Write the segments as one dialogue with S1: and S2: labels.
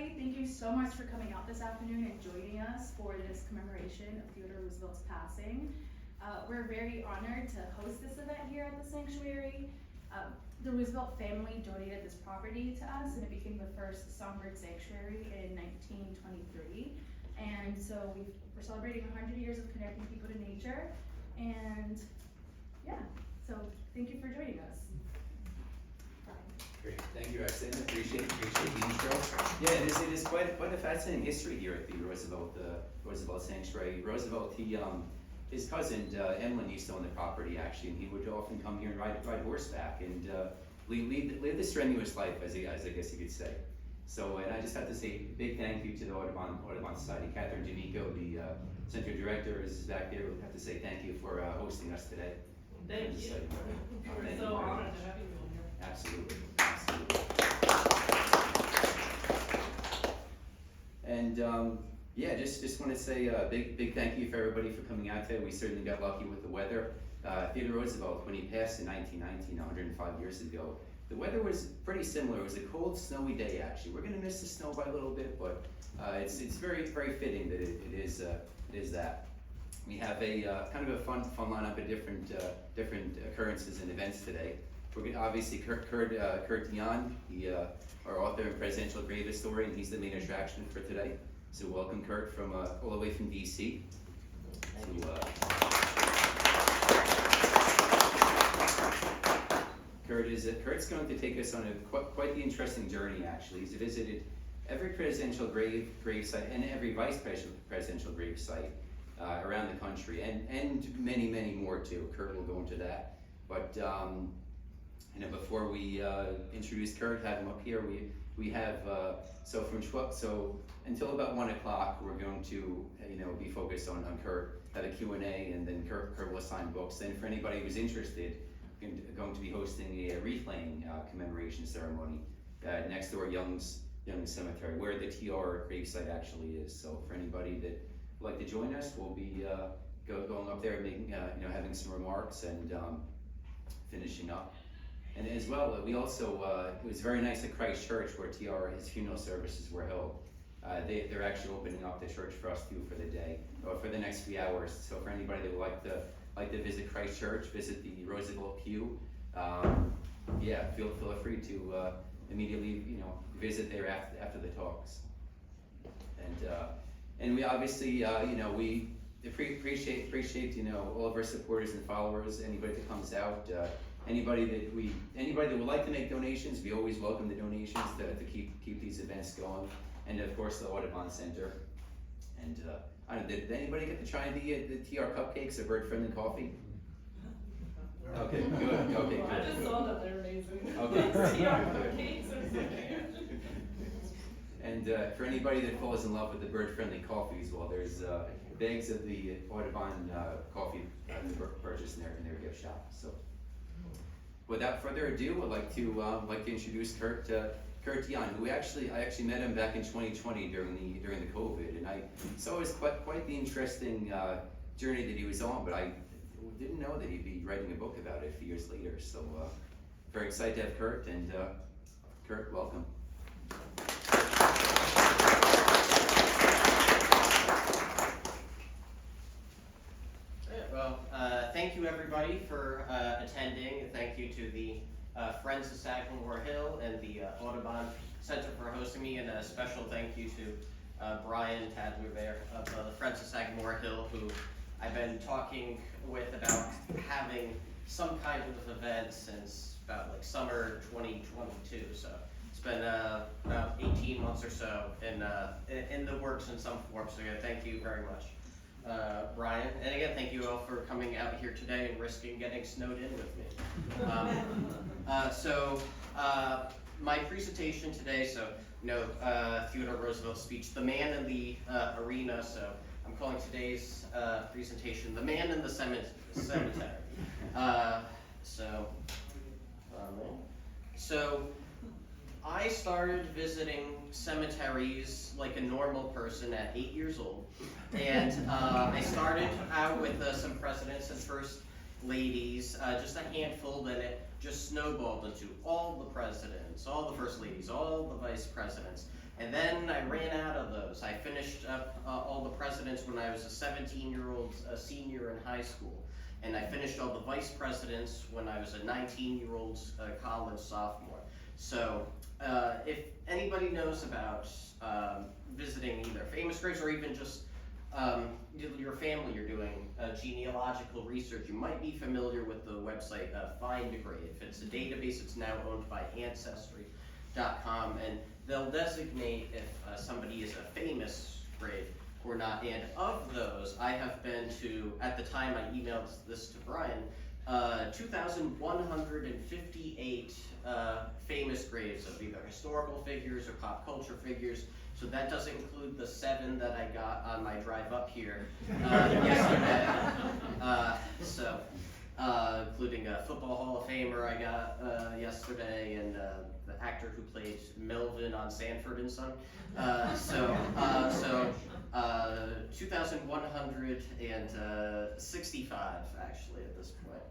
S1: everybody. Thank you so much for coming out this afternoon and joining us for this commemoration of Theodore Roosevelt's passing. We're very honored to host this event here at the sanctuary. The Roosevelt family donated this property to us, and it became the first songbird sanctuary in 1923. And so we're celebrating 100 years of connecting people to nature. And yeah, so thank you for joining us.
S2: Great, thank you, Roxanne. Appreciate the intro. Yeah, it is quite a fascinating history here at the Roosevelt Sanctuary. Roosevelt, his cousin Emlyn used to own the property actually, and he would often come here and ride horseback and lead the strenuous life, as I guess you could say. So, and I just have to say a big thank you to the Audubon Society. Catherine D'Amico, the center director, is back there. We have to say thank you for hosting us today.
S3: Thank you. We're so honored to have you here.
S2: Absolutely. And yeah, just want to say a big thank you for everybody for coming out today. We certainly got lucky with the weather. Theodore Roosevelt, when he passed in 1919, 105 years ago, the weather was pretty similar. It was a cold, snowy day actually. We're going to miss the snow by a little bit, but it's very fitting that it is that. We have a kind of a fun lineup of different occurrences and events today. We're going to, obviously Kurt Dion, our author and presidential grave historian. He's the main attraction for today. So welcome Kurt from all the way from DC. Kurt's going to take us on quite the interesting journey actually. He's visited every presidential grave site and every vice presidential grave site around the country, and many more too. Kurt will go into that. But before we introduce Kurt, have him up here, we have so until about 1 o'clock we're going to be focused on Kurt, have a Q&A, and then Kurt will assign books. Then for anybody who's interested, we're going to be hosting a Wreath Laying commemoration ceremony next door Young's Cemetery, where the TR gravesite actually is. So for anybody that would like to join us, we'll be going up there and making having some remarks and finishing up. And as well, we also, it was very nice at Christ Church where his funeral services were held. They're actually opening up the church for us too for the day, or for the next few hours. So for anybody that would like to visit Christ Church, visit the Roosevelt Pew, yeah, feel free to immediately visit there after the talks. And we obviously we appreciate all of our supporters and followers. Anybody that comes out. Anybody that would like to make donations, we always welcome the donations to keep these events going, and of course the Audubon Center. And I don't know, did anybody get to try the TR cupcakes or bird-friendly coffee? Okay, good. Okay, good.
S3: I just saw that they're amazing.
S2: Okay,
S3: TR cupcakes are so cute.
S2: And for anybody that falls in love with the bird-friendly coffees, well, there's bags of the Audubon coffee to purchase in their gift shop. So. Without further ado, I'd like to introduce Kurt Dion, who I actually met him back in 2020 during the COVID, and I saw it was quite the interesting journey that he was on, but I didn't know that he'd be writing a book about it a few years later. So very excited to have Kurt, and Kurt, welcome.
S4: Well, thank you everybody for attending. Thank you to the Friends of Sagamore Hill and the Audubon Center for hosting me, and a special thank you to Brian Tadler there of the Friends of Sagamore Hill, who I've been talking with about having some kind of event since about like summer 2022. So it's been about 18 months or so in the works in some form. So yeah, thank you very much. Brian, and again, thank you all for coming out here today and risking getting snowed in with me. My presentation today, Theodore Roosevelt's speech, The Man in the Arena, so I'm calling today's presentation, The Man in the Cemetery. So I started visiting cemeteries like a normal person at 8 years old, and I started out with some presidents and first ladies, just a handful, then it just snowballed into all the presidents, all the first ladies, all the vice presidents, And then I ran out of those. I finished up all the presidents when I was a 17-year-old senior in high school. And I finished all the vice presidents when I was a 19-year-old college sophomore. So if anybody knows about visiting either famous graves or even just your family, you're doing genealogical research, you might be familiar with the website Find a Grave. It's a database that's now owned by Ancestry.com, and they'll designate if somebody is a famous grave or not. And of those, I have been to, at the time I emailed this to Brian, 2,158 famous graves of either historical figures or pop culture figures. So that doesn't include the 7 that I got on my drive up here yesterday. Including a Football Hall of Famer I got yesterday, and the actor who played Melvin on Sanford and Son. 2,165 actually at this point.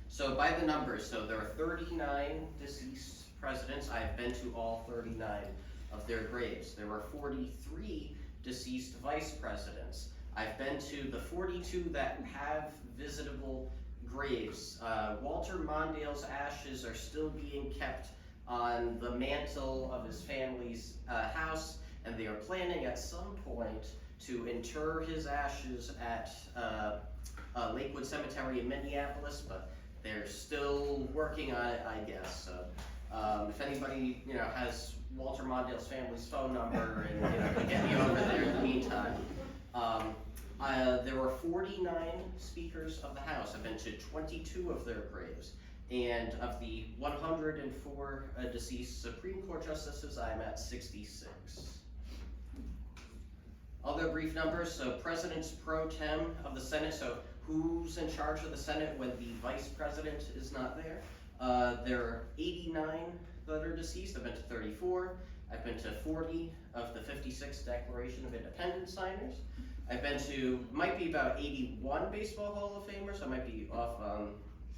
S4: So by the numbers, so there are 39 deceased presidents. I've been to all 39 of their graves. There were 43 deceased vice presidents. I've been to the 42 that have visitable graves. Walter Mondale's ashes are still being kept on the mantle of his family's house, and they are planning at some point to inter his ashes at Lakewood Cemetery in Minneapolis, but they're still working on it, I guess. So if anybody has Walter Mondale's family's phone number and can get me over there in the meantime. There were 49 speakers of the House. I've been to 22 of their graves. And of the 104 deceased Supreme Court justices, I'm at 66. Other brief numbers, so presidents pro tem of the Senate, so who's in charge of the Senate when the vice president is not there? There are 89 that are deceased. I've been to 34. I've been to 40 of the 56 Declaration of Independence signers. I've been to, might be about 81 Baseball Hall of Famers. I might be off on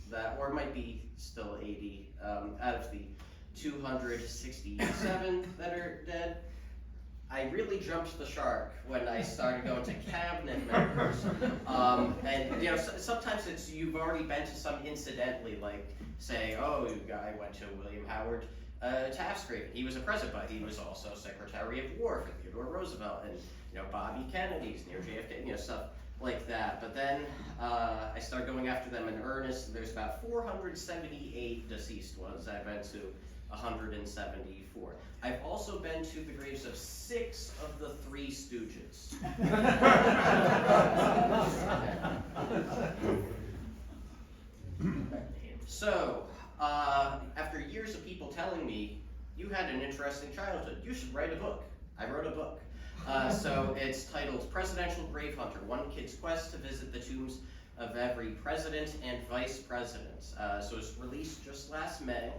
S4: that, or it might be still 80 out of the 267 that are dead. I really jumped the shark when I started going to cabinet members. And sometimes it's, you've already been to some incidentally, like say, oh, I went to William Howard Taft's grave. He was a president, but he was also Secretary of War for Theodore Roosevelt, and Bobby Kennedy's near JFK, stuff like that. But then I started going after them in earnest. There's about 478 deceased ones. I've been to 174. I've also been to the graves of 6 of the 3 Stooges. So, after years of people telling me, you had an interesting childhood, you should write a book. I wrote a book. So it's titled Presidential Grave Hunter, One Kid's Quest to Visit the Tombs of Every President and Vice President. So it was released just last May.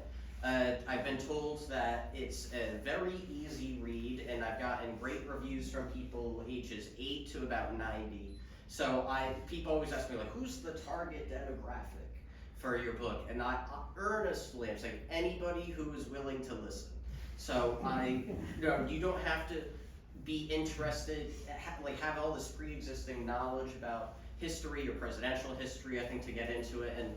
S4: I've been told that it's a very easy read, and I've gotten great reviews from people ages 8 to about 90. So people always ask me, like, who's the target demographic for your book? And I earnestly am saying anybody who is willing to listen. So you don't have to be interested, have all this pre-existing knowledge about history or presidential history, I think, to get into it. And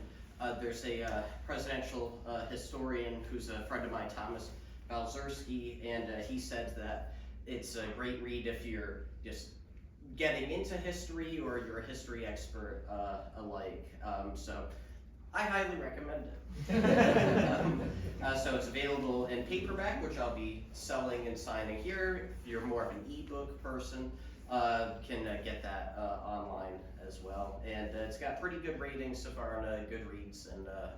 S4: there's a presidential historian who's a friend of mine, Thomas Balzerski, and he said that it's a great read if you're just getting into history or you're a history expert alike. So I highly recommend it. So it's available in paperback, which I'll be selling and signing here. If you're more of an ebook person, can get that online as well. And it's got pretty good ratings so far on Goodreads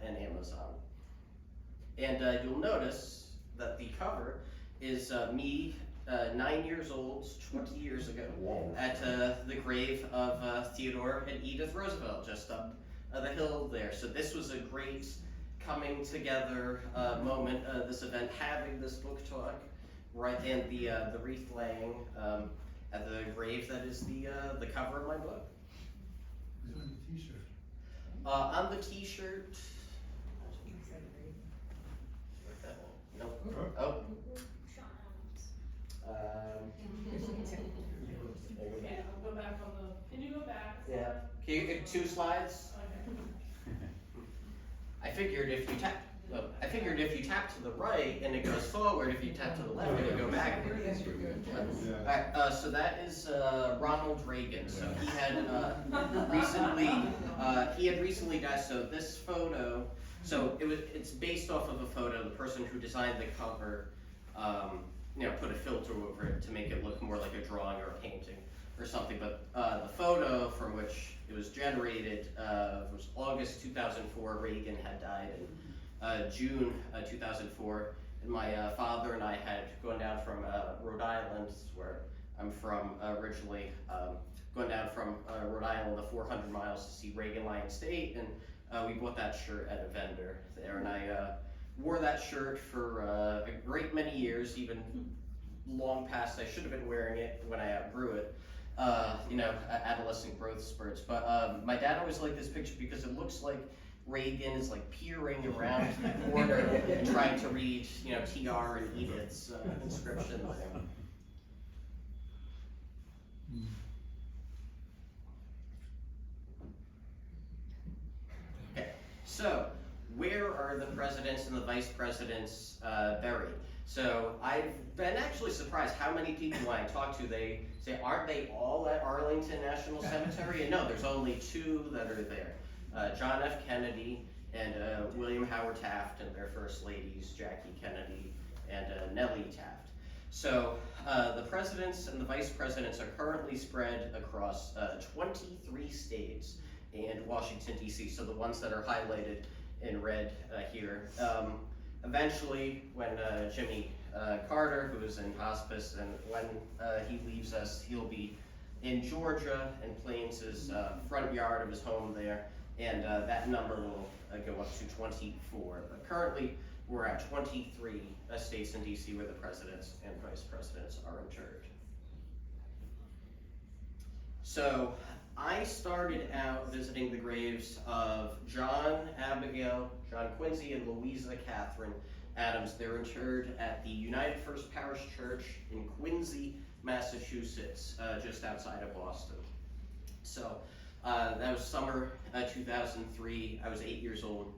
S4: and Amazon. And you'll notice that the cover is me 9 years old, 20 years ago, at the grave of Theodore and Edith Roosevelt, just up the hill there. So this was a great coming together moment, this event, having this book talk, right, and the wreath laying at the grave that is the cover of my book.
S5: Who's on the t-shirt?
S4: On the t-shirt, nope. Oh, 2 slides. I figured if you tap to the right and it goes forward, if you tap to the left, it'll go backwards. Alright, so that is Ronald Reagan. So he had recently died. So this photo, it's based off of a photo. The person who designed the cover, put a filter over it to make it look more like a drawing or a painting or something. But the photo from which it was generated was August 2004. Reagan had died in June 2004. And my father and I had gone down from Rhode Island, where I'm from originally, going down from Rhode Island the 400 miles to see Reagan Lying State, and we bought that shirt at a vendor there, and I wore that shirt for a great many years, even long past I should have been wearing it when I outgrew it, adolescent growth spurts. But my dad always liked this picture because it looks like Reagan is like peering around the corner and trying to read, TR and Edith's inscription there. Okay, so where are the presidents and the vice presidents buried? So I've been actually surprised how many people when I talk to, they say, aren't they all at Arlington National Cemetery? And no, there's only 2 that are there. John F. Kennedy and William Howard Taft and their first ladies, Jackie Kennedy and Nellie Taft. So the presidents and the vice presidents are currently spread across 23 states and Washington, D.C., so the ones that are highlighted in red here. Eventually, when Jimmy Carter, who is in hospice, and when he leaves us, he'll be in Georgia and Plains, his front yard of his home there, and that number will go up to 24. But currently, we're at 23 states in D.C. where the presidents and vice presidents are interred. So I started out visiting the graves of John, Abigail, John Quincy, and Louisa Catherine Adams. They're interred at the United First Parish Church in Quincy, Massachusetts, just outside of Boston. So that was summer 2003. I was 8 years old.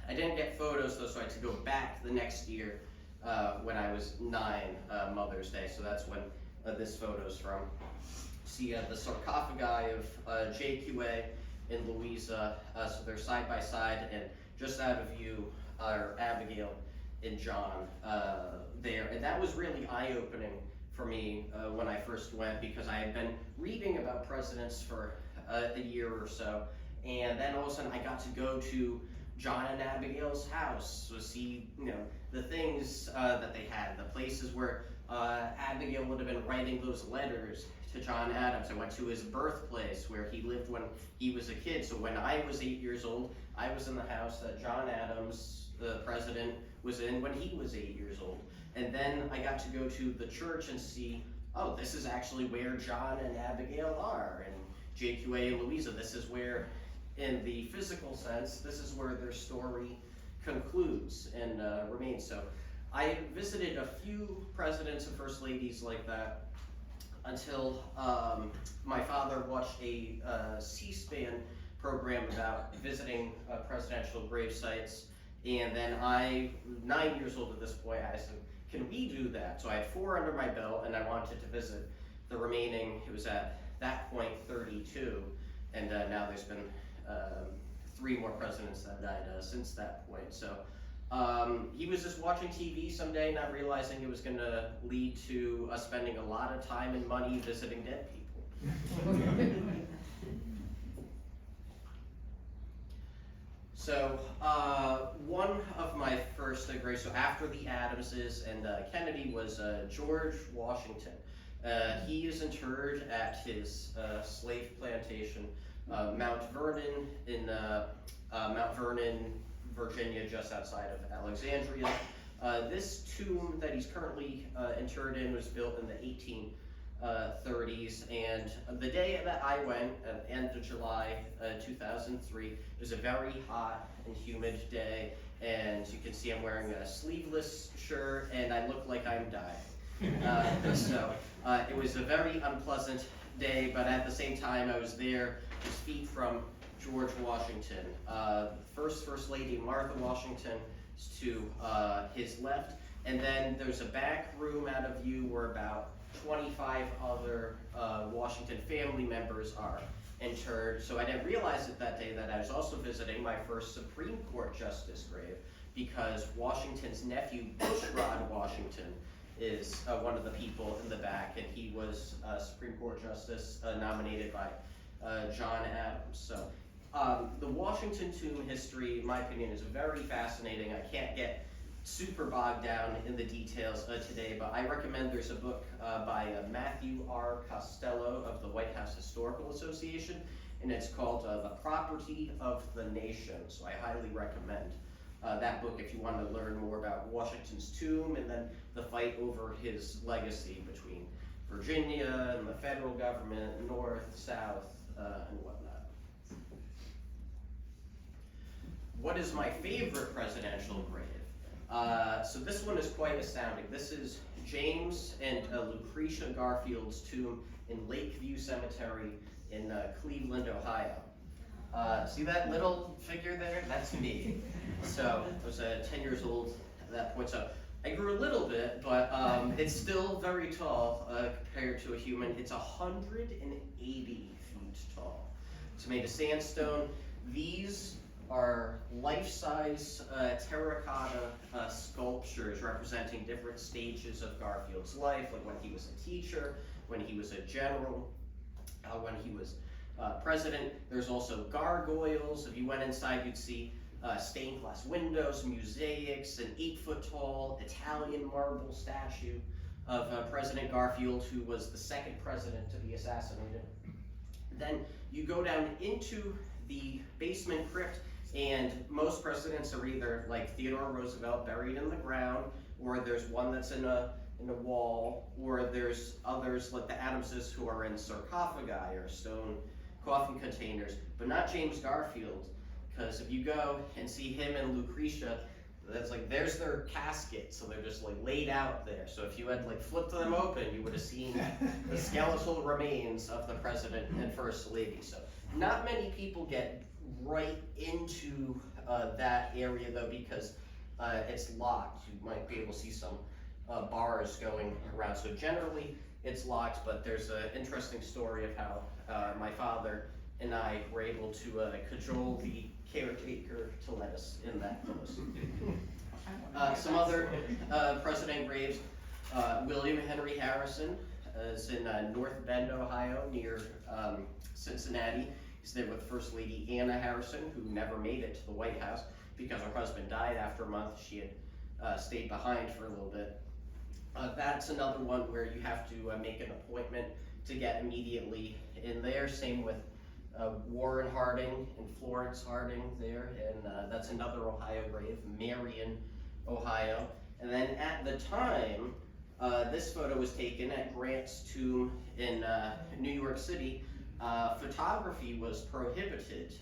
S4: I didn't get photos though, so I had to go back the next year when I was 9, Mother's Day. So that's when this photo's from. See the sarcophagi of JQA and Louisa, so they're side by side, and just out of view are Abigail and John there. And that was really eye-opening for me when I first went, because I had been reading about presidents for a year or so, and then all of a sudden I got to go to John and Abigail's house to see, the things that they had, the places where Abigail would have been writing those letters to John Adams. I went to his birthplace where he lived when he was a kid. So when I was 8 years old, I was in the house that John Adams, the president, was in when he was 8 years old. And then I got to go to the church and see, oh, this is actually where John and Abigail are. And JQA and Louisa, this is where, in the physical sense, this is where their story concludes and remains. So I visited a few presidents and first ladies like that until my father watched a C-SPAN program about visiting presidential grave sites, and then I, 9 years old at this point, I said, can we do that? So I had 4 under my belt, and I wanted to visit the remaining, it was at that point 32, and now there's been 3 more presidents that died since that point. So he was just watching TV someday, not realizing it was going to lead to us spending a lot of time and money visiting dead people. So one of my first graves, so after the Adamses and Kennedy, was George Washington. He is interred at his slave plantation, Mount Vernon, in Mount Vernon, Virginia, just outside of Alexandria. This tomb that he's currently interred in was built in the 1830s, and the day that I went, at the end of July 2003, it was a very hot and humid day, and you can see I'm wearing a sleeveless shirt, and I look like I'm dying. So it was a very unpleasant day, but at the same time, I was there to speak from George Washington. First Lady Martha Washington to his left, and then there's a back room out of view where about 25 other Washington family members are interred. So I didn't realize it that day that I was also visiting my first Supreme Court justice grave, because Washington's nephew, Bushrod Washington, is one of the people in the back, and he was Supreme Court justice nominated by John Adams. So the Washington tomb history, in my opinion, is very fascinating. I can't get super bogged down in the details today, but I recommend there's a book by Matthew R. Costello of the White House Historical Association, and it's called The Property of the Nation. So I highly recommend that book if you want to learn more about Washington's tomb and then the fight over his legacy between Virginia and the federal government, North, South, and whatnot. What is my favorite presidential grave? So this one is quite astounding. This is James and Lucretia Garfield's tomb in Lakeview Cemetery in Cleveland, Ohio. See that little figure there? That's me. So I was 10 years old at that point. So I grew a little bit, but it's still very tall compared to a human. It's 180 feet tall. It's made of sandstone. These are life-size terracotta sculptures representing different stages of Garfield's life, like when he was a teacher, when he was a general, when he was president. There's also gargoyles. If you went inside, you'd see stained glass windows, mosaics, an 8-foot-tall Italian marble statue of President Garfield, who was the second president to be assassinated. Then you go down into the basement crypt, and most presidents are either like Theodore Roosevelt, buried in the ground, or there's one that's in a wall, or there's others like the Adamses who are in sarcophagi or stone coffin containers, but not James Garfield, because if you go and see him and Lucretia, that's like, there's their casket, so they're just like laid out there. So if you had like flipped them open, you would have seen the skeletal remains of the president and first lady. So not many people get right into that area though, because it's locked. You might be able to see some bars going around. So generally it's locked, but there's an interesting story of how my father and I were able to cajole the caretaker to let us in that close. Some other president graves. William Henry Harrison is in North Bend, Ohio, near Cincinnati. He's there with First Lady Anna Harrison, who never made it to the White House because her husband died after a month. She had stayed behind for a little bit. That's another one where you have to make an appointment to get immediately in there. Same with Warren Harding and Florence Harding there, and that's another Ohio grave, Marion, Ohio. And then at the time, this photo was taken at Grant's tomb in New York City. Photography was prohibited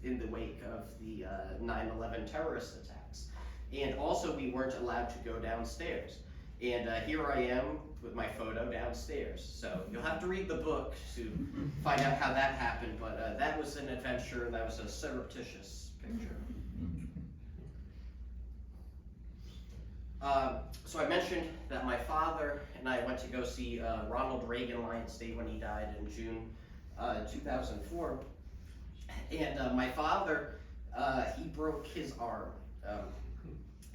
S4: in the wake of the 9/11 terrorist attacks. And also we weren't allowed to go downstairs. And here I am with my photo downstairs. So you'll have to read the book to find out how that happened, but that was an adventure, and that was a surreptitious picture. So I mentioned that my father and I went to go see Ronald Reagan Lions Day when he died in June 2004. And my father, he broke his arm.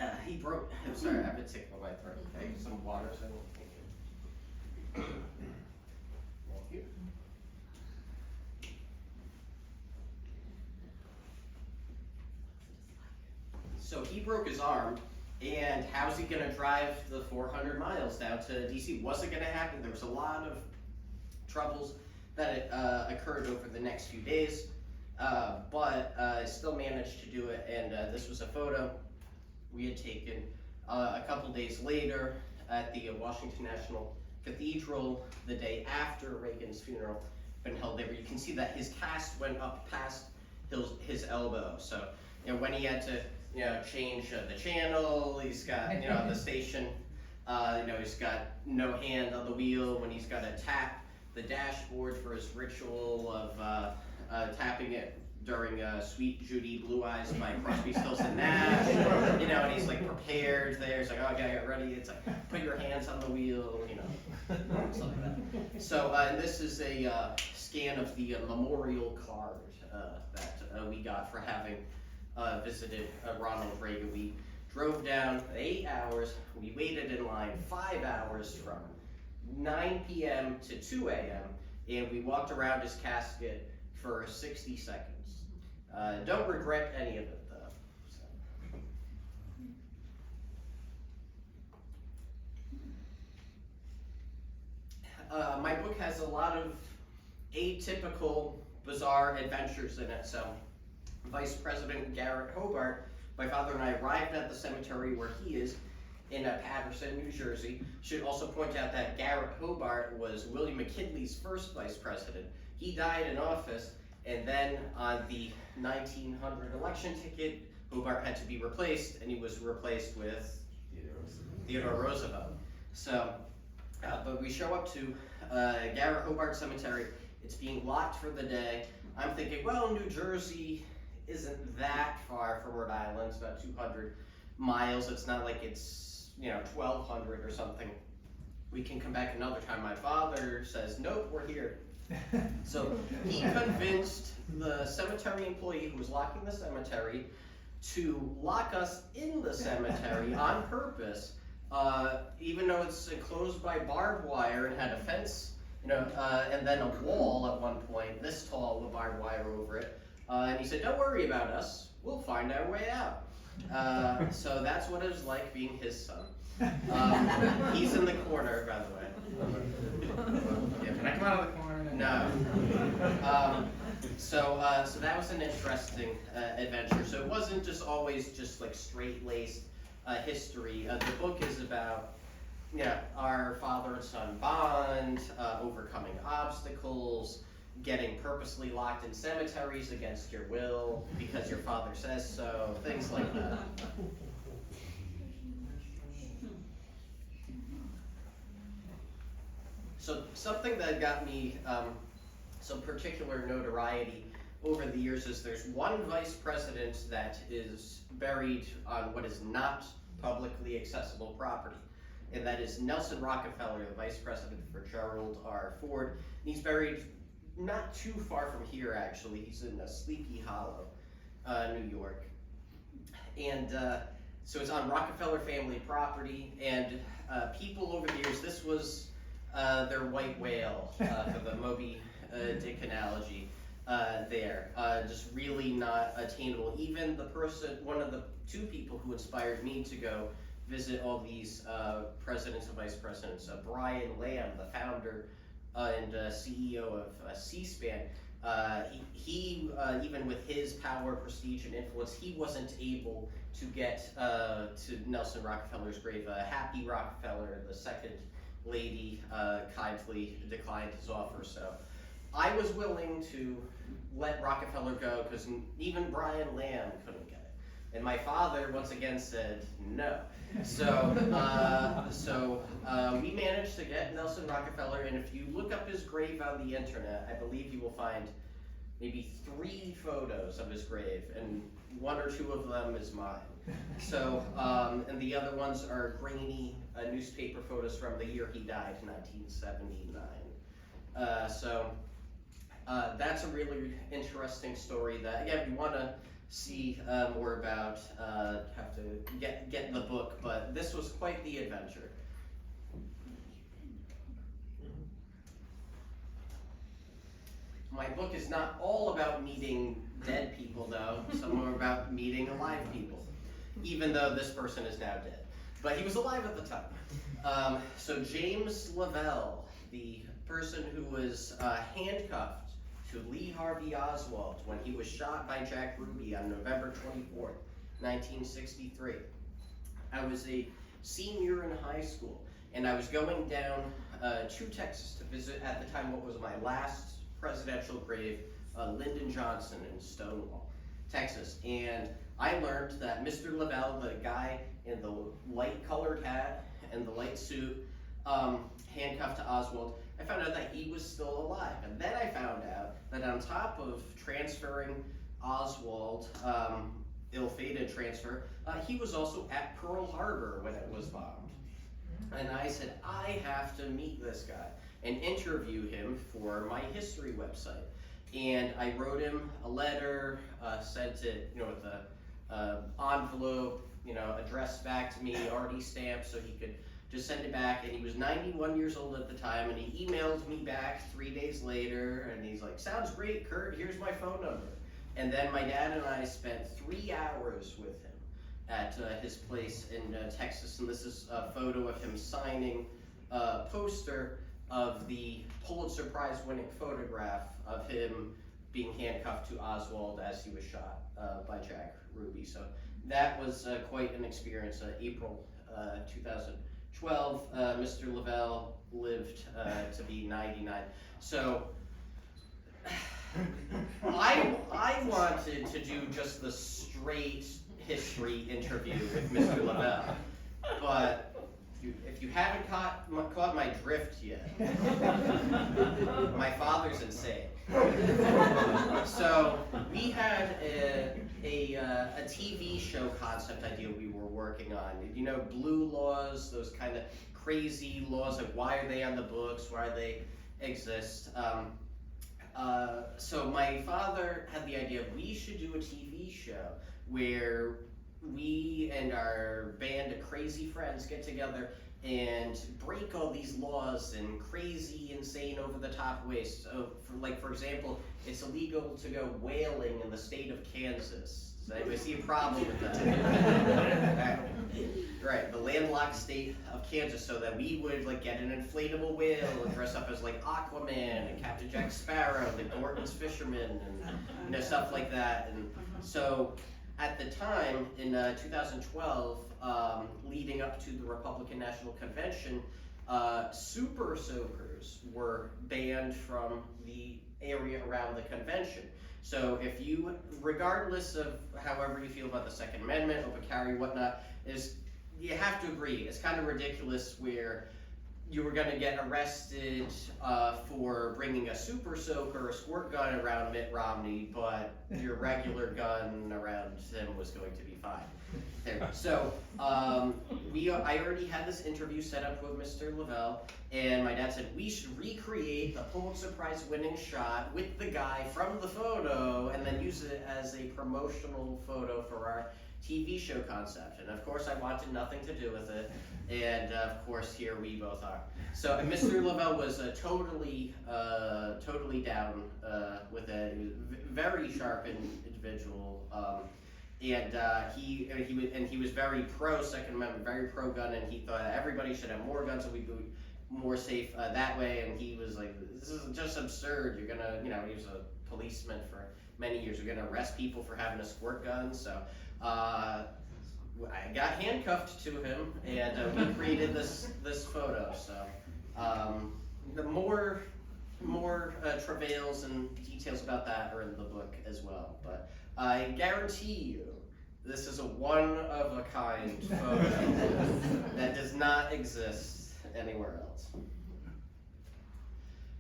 S4: I'm sorry, I've been sick on my throat. Okay, some water, so thank you. So he broke his arm, and how's he gonna drive the 400 miles down to DC? Wasn't gonna happen. There was a lot of troubles that occurred over the next few days, but I still managed to do it, and this was a photo we had taken a couple days later at the Washington National Cathedral the day after Reagan's funeral been held there. You can see that his cast went up past his elbow. So, you know, when he had to, you know, change the channel, he's got, you know, the station, you know, he's got no hand on the wheel. When he's got to tap the dashboard for his ritual of tapping it during Sweet Judy Blue Eyes by Crosby, Stills and Nash. You know, and he's like prepared there. He's like, oh, okay, I got ready. It's like, put your hands on the wheel, you know, stuff like that. So, and this is a scan of the memorial card that we got for having visited Ronald Reagan. We drove down 8 hours. We waited in line 5 hours from 9 p.m. to 2 a.m. and we walked around his casket for 60 seconds. Don't regret any of it, though. So. My book has a lot of atypical, bizarre adventures in it. So, Vice President Garrett Hobart, my father and I arrived at the cemetery where he is in Paterson, New Jersey. Should also point out that Garrett Hobart was William McKinley's first vice president. He died in office, and then on the 1900 election ticket, Hobart had to be replaced, and he was replaced with Theodore Roosevelt. So, but we show up to Garrett Hobart Cemetery. It's being locked for the day. I'm thinking, well, New Jersey isn't that far from Rhode Island. It's about 200 miles. It's not like it's, 1,200 or something. We can come back another time. My father says, nope, we're here. So he convinced the cemetery employee who was locking the cemetery to lock us in the cemetery on purpose, even though it's enclosed by barbed wire and had a fence, and then a wall at one point, this tall with barbed wire over it. And he said, don't worry about us, we'll find our way out. So that's what it was like being his son. He's in the corner, by the way.
S6: Yeah, can I come out of the corner?
S4: No. So that was an interesting adventure. So it wasn't just always just like straight-laced history. The book is about our father and son bond, overcoming obstacles, getting purposely locked in cemeteries against your will because your father says so, things like that. So something that got me some particular notoriety over the years is there's one vice president that is buried on what is not publicly accessible property, and that is Nelson Rockefeller, the vice president for Gerald R. Ford. And he's buried not too far from here, actually. He's in Sleepy Hollow, New York. And so it's on Rockefeller family property, and people over the years, this was their white whale, for the Moby Dick analogy there. Just really not attainable. Even one of the two people who inspired me to go visit all these presidents and vice presidents, Brian Lamb, the founder and CEO of C-SPAN, he even with his power, prestige, and influence, he wasn't able to get to Nelson Rockefeller's grave. Happy Rockefeller, the second lady, kindly declined his offer. So I was willing to let Rockefeller go because even Brian Lamb couldn't get it. And my father, once again, said no. So, we managed to get Nelson Rockefeller, and if you look up his grave on the internet, I believe you will find maybe 3 photos of his grave, and 1 or 2 of them is mine. So, and the other ones are grainy newspaper photos from the year he died, 1979. That's a really interesting story that, again, if you want to see more about, have to get the book, but this was quite the adventure. My book is not all about meeting dead people, though. Some are about meeting alive people, even though this person is now dead. But he was alive at the time. So James Lavelle, the person who was handcuffed to Lee Harvey Oswald when he was shot by Jack Ruby on November 24th, 1963. I was a senior in high school, and I was going down to Texas to visit, at the time, what was my last presidential grave, Lyndon Johnson in Stonewall, Texas. And I learned that Mr. Lavelle, the guy in the light colored hat and the light suit, handcuffed to Oswald, I found out that he was still alive. And then I found out that on top of transferring Oswald, ill-fated transfer, he was also at Pearl Harbor when it was bombed. And I said, I have to meet this guy and interview him for my history website. And I wrote him a letter, sent it, with the envelope, addressed back to me, already stamped, so he could just send it back. And he was 91 years old at the time, and he emailed me back 3 days later, and he's like, sounds great, Kurt, here's my phone number. And then my dad and I spent 3 hours with him at his place in Texas, and this is a photo of him signing a poster of the Pulitzer Prize winning photograph of him being handcuffed to Oswald as he was shot by Jack Ruby. So that was quite an experience. April 2012, Mr. Lavelle lived to be 99. So I wanted to do just the straight history interview with Mr. Lavelle, but if you haven't caught my drift yet, my father's insane. So we had a TV show concept idea we were working on. Blue laws, those kind of crazy laws, like why are they on the books, why they exist. So my father had the idea we should do a TV show where we and our band of crazy friends get together and break all these laws in crazy, insane, over-the-top ways. So, for example, it's illegal to go whaling in the state of Kansas. Does anybody see a problem with that? Right, the landlocked state of Kansas, so that we would get an inflatable whale and dress up as Aquaman and Captain Jack Sparrow, the Gordon's fisherman, and stuff like that. And so at the time in 2012, leading up to the Republican National Convention, super soakers were banned from the area around the convention. So if you, regardless of however you feel about the Second Amendment, open carry, whatnot, you have to agree, it's kind of ridiculous where you were going to get arrested for bringing a super soaker or a squirt gun around Mitt Romney, but your regular gun around him was going to be fine. There. So I already had this interview set up with Mr. Lavelle, and my dad said we should recreate the Pulitzer Prize winning shot with the guy from the photo and then use it as a promotional photo for our TV show concept. And of course I wanted nothing to do with it, and of course here we both are. So Mr. Lavelle was totally down with it. He was a very sharp individual. And he was very pro Second Amendment, very pro gun, and he thought everybody should have more guns and we'd be more safe that way. And he was like, this is just absurd. You're gonna, he was a policeman for many years. You're gonna arrest people for having a squirt gun. So I got handcuffed to him, and we created this photo. So the more travails and details about that are in the book as well. But I guarantee you, this is a one-of-a-kind photo that does not exist anywhere else.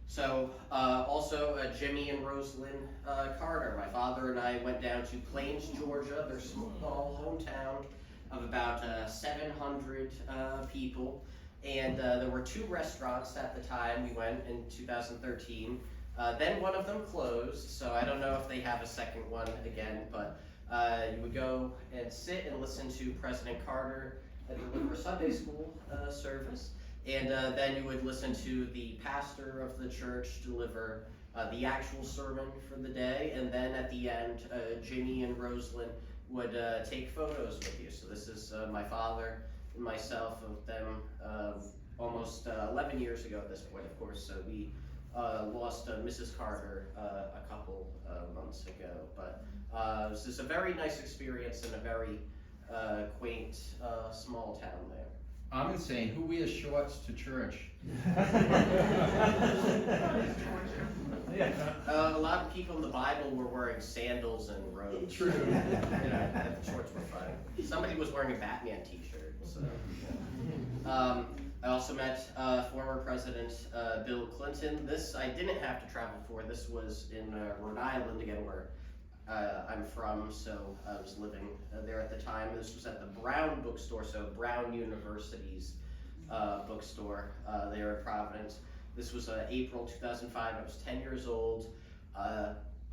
S4: So, also Jimmy and Rosalind Carter. My father and I went down to Plains, Georgia, their small hometown of about 700 people. And there were 2 restaurants at the time we went in 2013. Then one of them closed, so I don't know if they have a second one again, but you would go and sit and listen to President Carter deliver Sunday school service, and then you would listen to the pastor of the church deliver the actual sermon for the day, and then at the end, Jimmy and Rosalind would take photos with you. So this is my father and myself of them almost 11 years ago at this point, of course, so we lost Mrs. Carter a couple months ago, but it was just a very nice experience in a very quaint small town there.
S6: I'm insane. Who wears shorts to church?
S4: A lot of people in the Bible were wearing sandals and robes.
S6: True.
S4: The shorts were fine. Somebody was wearing a Batman t-shirt. So. I also met former President Bill Clinton. This I didn't have to travel for. This was in Rhode Island, again, where I'm from, so I was living there at the time. This was at the Brown bookstore, so Brown University's bookstore there in Providence. This was April 2005. I was 10 years old.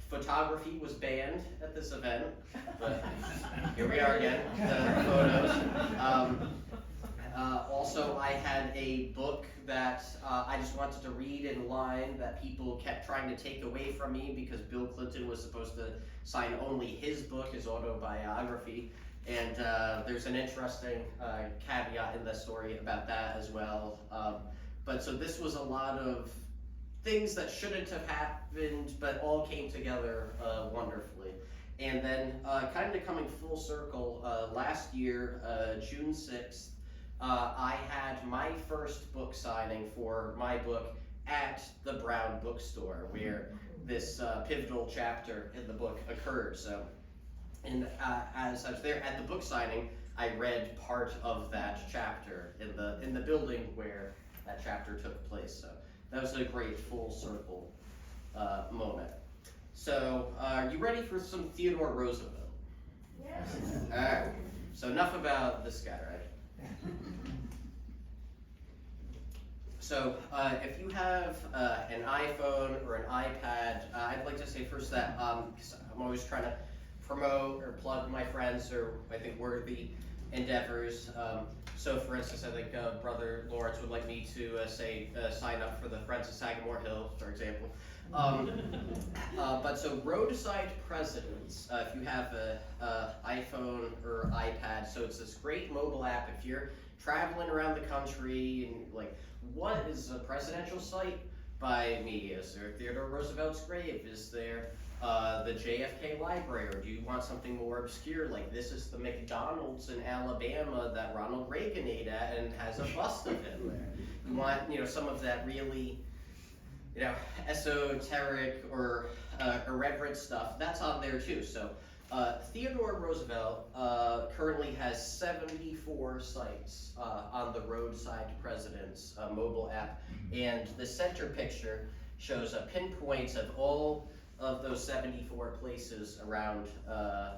S4: Photography was banned at this event, but here we are again, the photos. Also, I had a book that I just wanted to read in line that people kept trying to take away from me because Bill Clinton was supposed to sign only his book, his autobiography. And there's an interesting caveat in the story about that as well. But so this was a lot of things that shouldn't have happened, but all came together wonderfully. And then kind of coming full circle, last year, June 6th, I had my first book signing for my book at the Brown bookstore, where this pivotal chapter in the book occurred. So, and as I was there at the book signing, I read part of that chapter in the building where that chapter took place. So that was a great full circle moment. So, are you ready for some Theodore Roosevelt?
S3: Yes.
S4: All right. So enough about this guy, right? So, if you have an iPhone or an iPad, I'd like to say first that because I'm always trying to promote or plug my friends or I think worthy endeavors. So, for instance, I think Brother Lawrence would like me to sign up for the Friends of Sagamore Hill, for example. But so Roadside Presidents, if you have a iPhone or iPad, so it's this great mobile app. If you're traveling around the country and like, what is a presidential site by me? Is there Theodore Roosevelt's grave? Is there the JFK Library? Or do you want something more obscure, like this is the McDonald's in Alabama that Ronald Reagan ate at and has a bust of him there? You want, some of that really, esoteric or irreverent stuff, that's on there too. So Theodore Roosevelt currently has 74 sites on the Roadside Presidents mobile app, and the center picture shows pinpoints of all of those 74 places around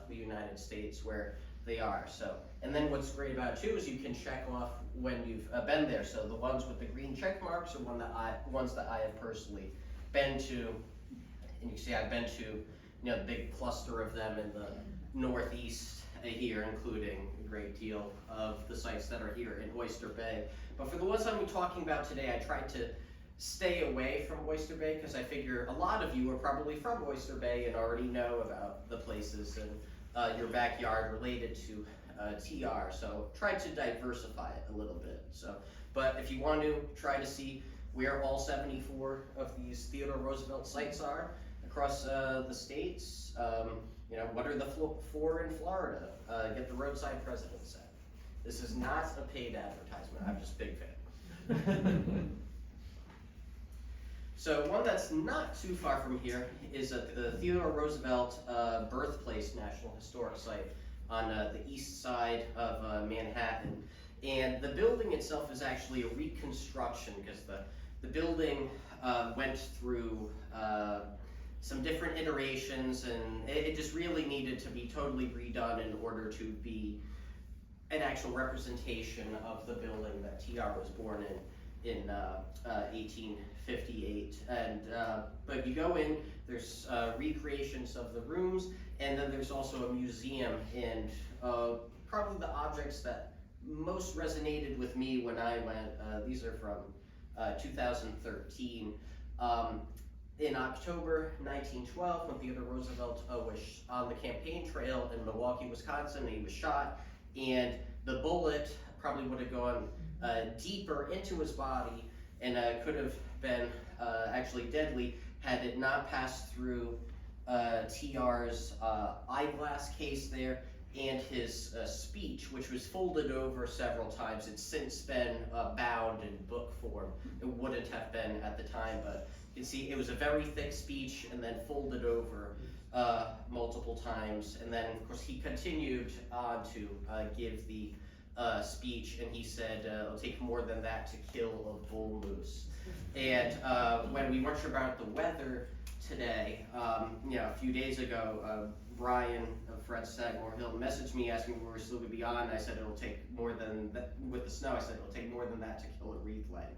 S4: the United States where they are. So, and then what's great about it too is you can check off when you've been there. So the ones with the green check marks are ones that I have personally been to, and you can see I've been to the big cluster of them in the Northeast here, including a great deal of the sites that are here in Oyster Bay. But for the ones I'm talking about today, I tried to stay away from Oyster Bay because I figure a lot of you are probably from Oyster Bay and already know about the places in your backyard related to TR. So try to diversify it a little bit. So, but if you want to try to see where all 74 of these Theodore Roosevelt sites are across the states, what are the 4 in Florida? Get the Roadside Presidents app. This is not a paid advertisement. I'm just a big fan. So one that's not too far from here is the Theodore Roosevelt Birthplace National Historic Site on the east side of Manhattan. And the building itself is actually a reconstruction because the building went through some different iterations, and it just really needed to be totally redone in order to be an actual representation of the building that TR was born in 1858. And but you go in, there's recreations of the rooms, and then there's also a museum, and probably the objects that most resonated with me when I went, these are from 2013. In October 1912, when Theodore Roosevelt was on the campaign trail in Milwaukee, Wisconsin, he was shot, and the bullet probably would have gone deeper into his body and could have been actually deadly had it not passed through TR's eyeglass case there and his speech, which was folded over several times. It's since been bound in book form. It wouldn't have been at the time, but you can see it was a very thick speech and then folded over multiple times. And then, of course, he continued on to give the speech, and he said, it'll take more than that to kill a bull moose. And when we weren't sure about the weather today, a few days ago, Brian of Fred Sagamore Hill messaged me asking if we were still going to be on. I said it'll take more than that, with the snow, I said it'll take more than that to kill a wreath laying.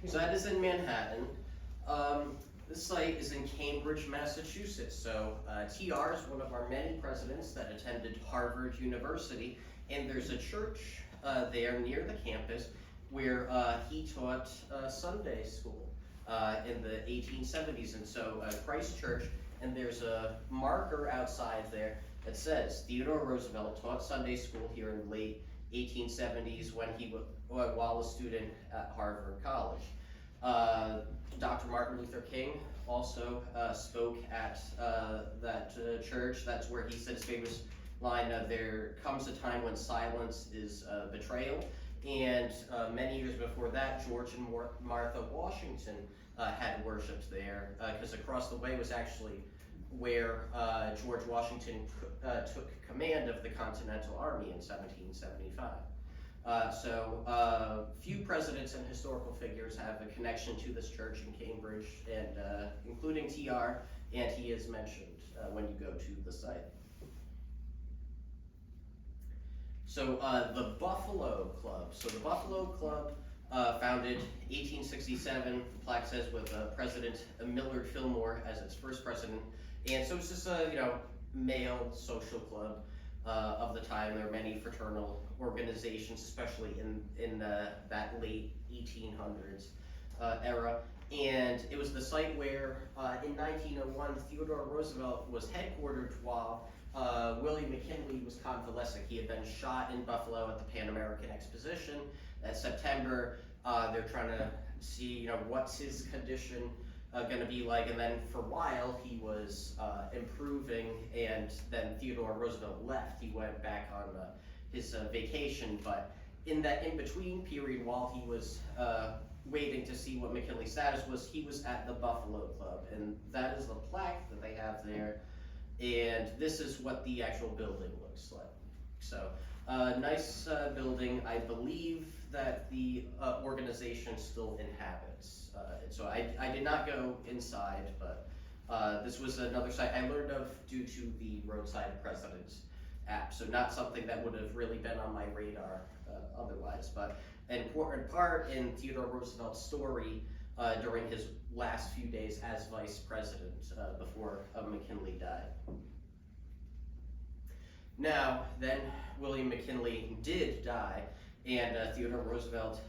S4: So that is in Manhattan. This site is in Cambridge, Massachusetts. So TR is one of our many presidents that attended Harvard University, and there's a church there near the campus where he taught Sunday school in the 1870s. And so Christ Church, and there's a marker outside there that says Theodore Roosevelt taught Sunday school here in the late 1870s when he was while a student at Harvard College. Dr. Martin Luther King also spoke at that church. That's where he said his famous line, there comes a time when silence is betrayal. And many years before that, George and Martha Washington had worshipped there, because across the way was actually where George Washington took command of the Continental Army in 1775. Few presidents and historical figures have a connection to this church in Cambridge, and including TR, and he is mentioned when you go to the site. So the Buffalo Club. So the Buffalo Club, founded 1867, the plaque says, with President Millard Fillmore as its first president. And so it's just a male social club of the time. There are many fraternal organizations, especially in that late 1800s era. And it was the site where in 1901 Theodore Roosevelt was headquartered while William McKinley was convalescing. He had been shot in Buffalo at the Pan American Exposition. That September, they're trying to see, what's his condition going to be like. And then for a while, he was improving, and then Theodore Roosevelt left. He went back on his vacation, but in that in-between period, while he was waiting to see what McKinley's status was, he was at the Buffalo Club, and that is the plaque that they have there. And this is what the actual building looks like. So, nice building. I believe that the organization still inhabits. And so I did not go inside, but this was another site I learned of due to the Roadside Presidents app. So not something that would have really been on my radar otherwise, but an important part in Theodore Roosevelt's story during his last few days as vice president before McKinley died. Now, then William McKinley did die, and Theodore Roosevelt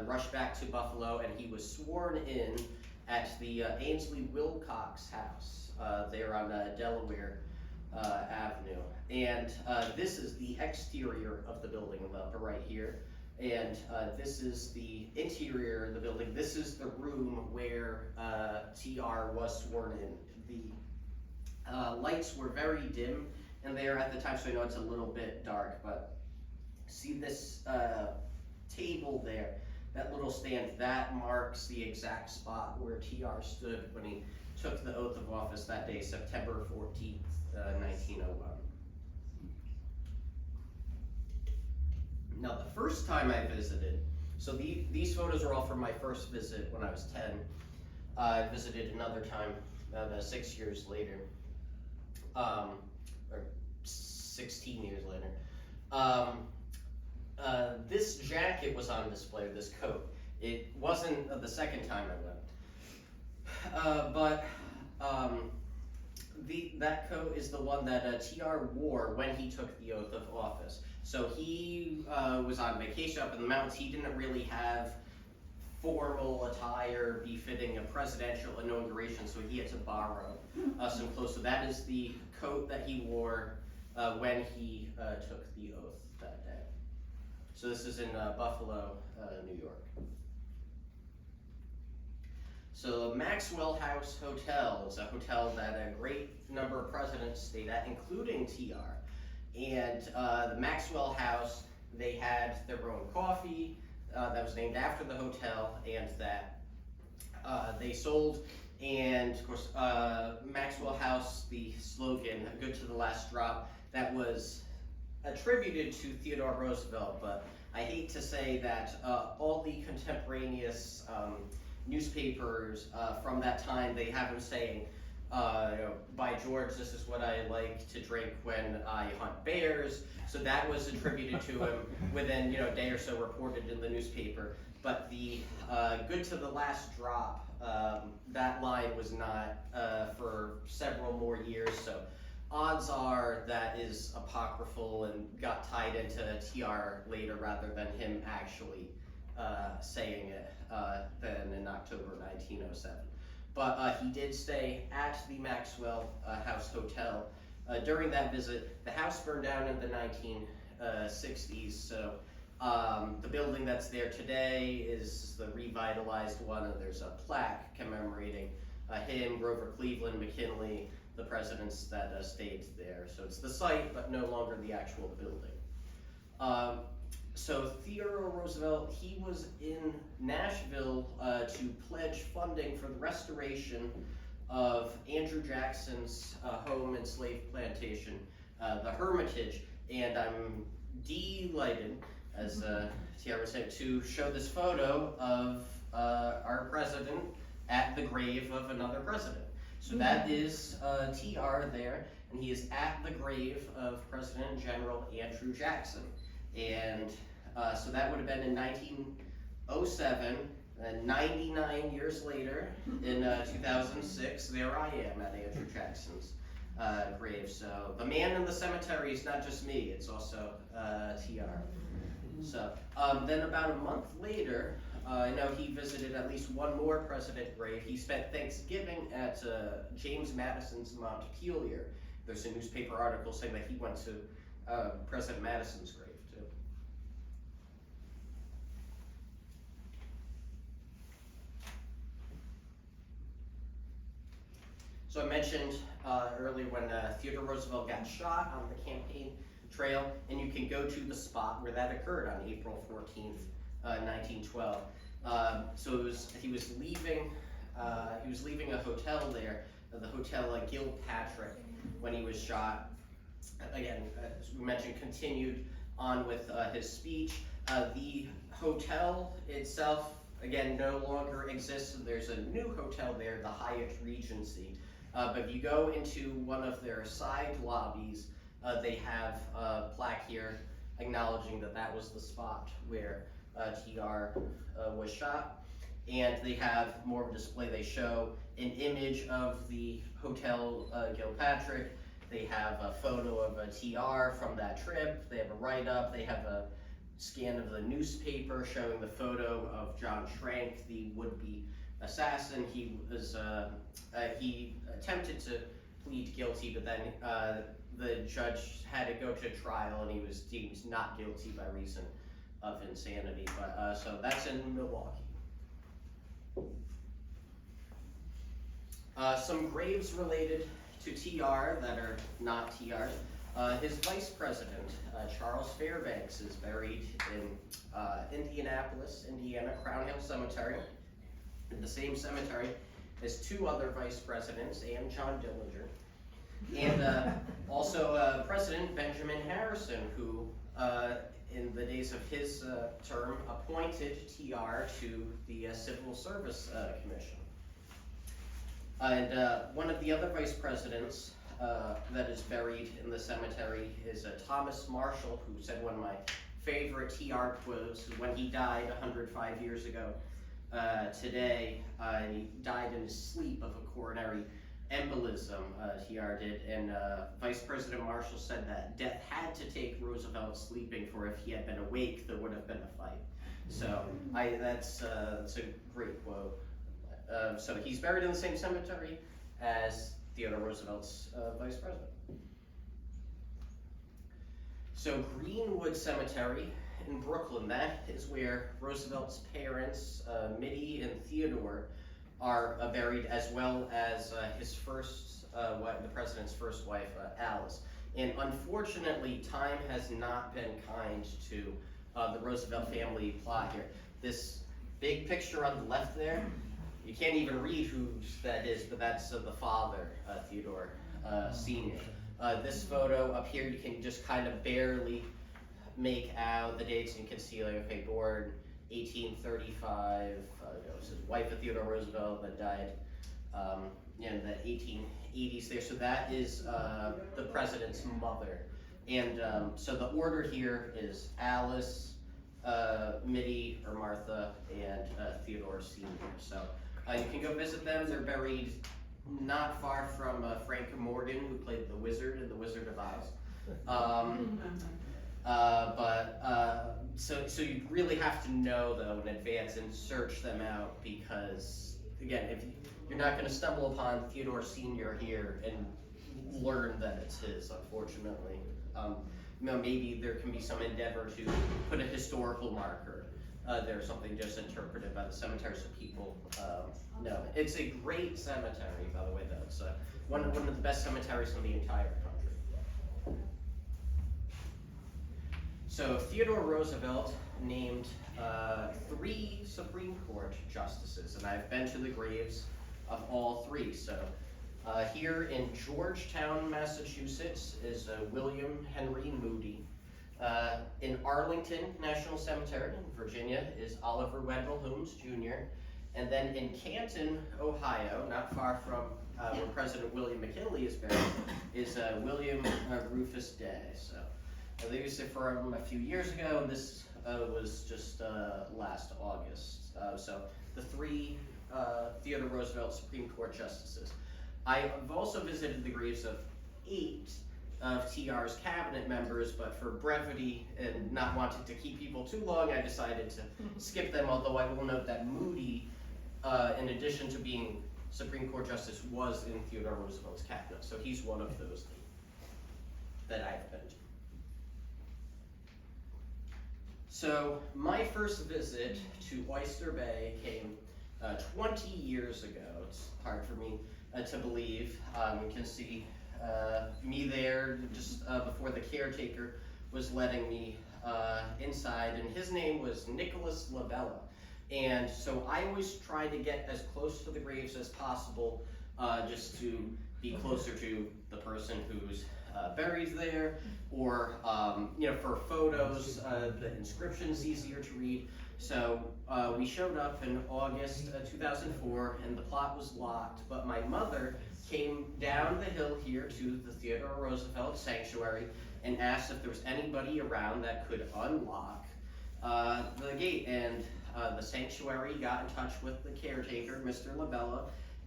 S4: rushed back to Buffalo, and he was sworn in at the Angsley Willcox house there on Delaware Avenue. And this is the exterior of the building right here. And this is the interior of the building. This is the room where TR was sworn in. The lights were very dim in there at the time, so I know it's a little bit dark, but see this table there, that little stand, that marks the exact spot where TR stood when he took the oath of office that day, September 14th, 1901. Now, the first time I visited, so these photos are all from my first visit when I was 10. I visited another time about 6 years later, or 16 years later. This jacket was on display, this coat. It wasn't the second time I went, but that coat is the one that TR wore when he took the oath of office. So he was on vacation up in the mountains. He didn't really have formal attire befitting a presidential inauguration, so he had to borrow some clothes. So that is the coat that he wore when he took the oath that day. So this is in Buffalo, New York. So the Maxwell House Hotel is a hotel that a great number of presidents stayed at, including TR. And the Maxwell House, they had their own coffee that was named after the hotel, and that they sold. And of course, Maxwell House, the slogan, good to the last drop, that was attributed to Theodore Roosevelt, but I hate to say that all the contemporaneous newspapers from that time, they have him saying, by George, this is what I like to drink when I hunt bears. So that was attributed to him within a day or so, reported in the newspaper. But the good to the last drop, that line was not for several more years. So odds are that is apocryphal and got tied into TR later rather than him actually saying it then in October 1907. But he did stay at the Maxwell House Hotel. During that visit, the house burned down in the 1960s, so the building that's there today is the revitalized one, and there's a plaque commemorating him, Grover Cleveland, McKinley, the presidents that stayed there. So it's the site, but no longer the actual building. So Theodore Roosevelt, he was in Nashville to pledge funding for the restoration of Andrew Jackson's home and slave plantation, the Hermitage, and I'm delighted, as Tiara was saying, to show this photo of our president at the grave of another president. So that is TR there, and he is at the grave of President General Andrew Jackson. And so that would have been in 1907, and 99 years later, in 2006, there I am at Andrew Jackson's grave. So the man in the cemetery is not just me, it's also TR. So then about a month later, I know he visited at least one more president grave. He spent Thanksgiving at James Madison's Montpelier. There's a newspaper article saying that he went to President Madison's grave too. So I mentioned earlier when Theodore Roosevelt got shot on the campaign trail, and you can go to the spot where that occurred on April 14th, 1912. So he was leaving a hotel there, the hotel Gil Patrick, when he was shot. Again, as we mentioned, continued on with his speech. The hotel itself, again, no longer exists. There's a new hotel there, the Hyatt Regency. But if you go into one of their side lobbies, they have a plaque here acknowledging that that was the spot where TR was shot. And they have more of a display. They show an image of the hotel Gil Patrick. They have a photo of a TR from that trip. They have a write-up. They have a scan of the newspaper showing the photo of John Schrank, the would-be assassin. He attempted to plead guilty, but then the judge had to go to trial, and he was deemed not guilty by reason of insanity. But so that's in Milwaukee. Some graves related to TR that are not TR's. His vice president, Charles Fairbanks, is buried in Indianapolis, Indiana, Crown Hill Cemetery. In the same cemetery as two other vice presidents and John Dillinger. And also President Benjamin Harrison, who in the days of his term appointed TR to the Civil Service Commission. And one of the other vice presidents that is buried in the cemetery is Thomas Marshall, who said one of my favorite TR quotes when he died 105 years ago today. He died in his sleep of a coronary embolism, TR did, and Vice President Marshall said that death had to take Roosevelt sleeping, for if he had been awake, there would have been a fight. So that's a great quote. So he's buried in the same cemetery as Theodore Roosevelt's vice president. So Greenwood Cemetery in Brooklyn, that is where Roosevelt's parents, Mittie and Theodore, are buried, as well as his first, the president's first wife, Alice. And unfortunately, time has not been kind to the Roosevelt family plot here. This big picture on the left there, you can't even read who that is, but that's the father, Theodore Sr. This photo up here, you can just kind of barely make out the dates, and you can see, like, okay, born 1835, this is wife of Theodore Roosevelt that died in the 1880s there. So that is the president's mother. And so the order here is Alice, Mitty or Martha, and Theodore Sr. So you can go visit them. They're buried not far from Frank Morgan, who played the Wizard in The Wizard of Oz. So you really have to know, though, in advance and search them out, because again, if you're not going to stumble upon Theodore Sr. here and learn that it's his, unfortunately. Maybe there can be some endeavor to put a historical marker there, something just interpreted by the cemetery so people know. It's a great cemetery, by the way, though. It's one of the best cemeteries in the entire country. So Theodore Roosevelt named 3 Supreme Court justices, and I've been to the graves of all 3. So here in Georgetown, Massachusetts is William Henry Moody. In Arlington National Cemetery in Virginia is Oliver Wendell Holmes Jr. And then in Canton, Ohio, not far from where President William McKinley is buried, is William Rufus Day. So they used it for him a few years ago, and this was just last August. So the 3 Theodore Roosevelt Supreme Court justices. I've also visited the graves of 8 of TR's cabinet members, but for brevity and not wanting to keep people too long, I decided to skip them, although I will note that Moody, in addition to being Supreme Court Justice, was in Theodore Roosevelt's cabinet, so he's one of those that I've been to. So my first visit to Oyster Bay came 20 years ago. It's hard for me to believe. You can see me there just before the caretaker was letting me inside, and his name was Nicholas Labella. And so I always try to get as close to the graves as possible, just to be closer to the person who's buried there, or for photos, the inscription's easier to read. So we showed up in August 2004, and the plot was locked, but my mother came down the hill here to the Theodore Roosevelt Sanctuary and asked if there was anybody around that could unlock the gate. And the sanctuary got in touch with the caretaker, Mr. Labella,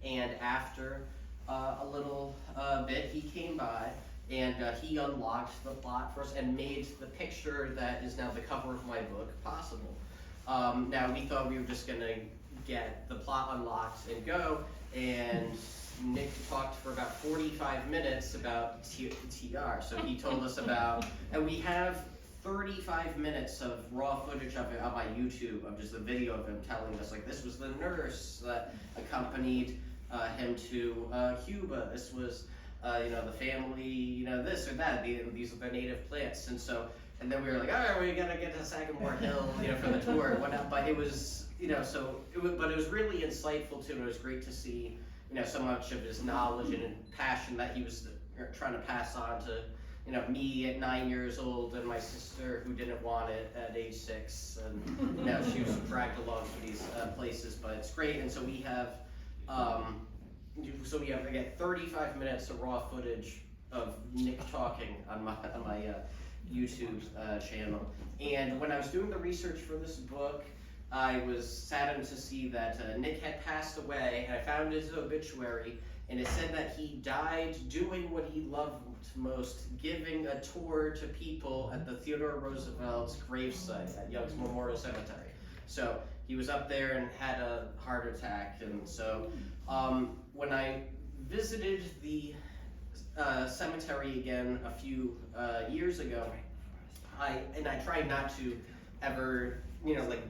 S4: and after a little bit, he came by and he unlocked the plot for us and made the picture that is now the cover of my book possible. Now, we thought we were just going to get the plot unlocked and go, and Nick talked for about 45 minutes about TR. So he told us about, and we have 35 minutes of raw footage of it on my YouTube, of just the video of him telling us, like, this was the nurse that accompanied him to Cuba. This was, the family, this or that. These are the native plants. And then we were like, all right, we gotta get to Sagamore Hill, for the tour and whatnot. But it was, but it was really insightful too. And it was great to see, so much of his knowledge and passion that he was trying to pass on to, me at 9 years old, and my sister who didn't want it at age 6, and she was dragged along to these places. But it's great, and so we have, again 35 minutes of raw footage of Nick talking on my YouTube channel. And when I was doing the research for this book, I was saddened to see that Nick had passed away, and I found his obituary, and it said that he died doing what he loved most, giving a tour to people at the Theodore Roosevelt's gravesite at Young's Memorial Cemetery. So he was up there and had a heart attack, and so when I visited the cemetery again a few years ago, I tried not to ever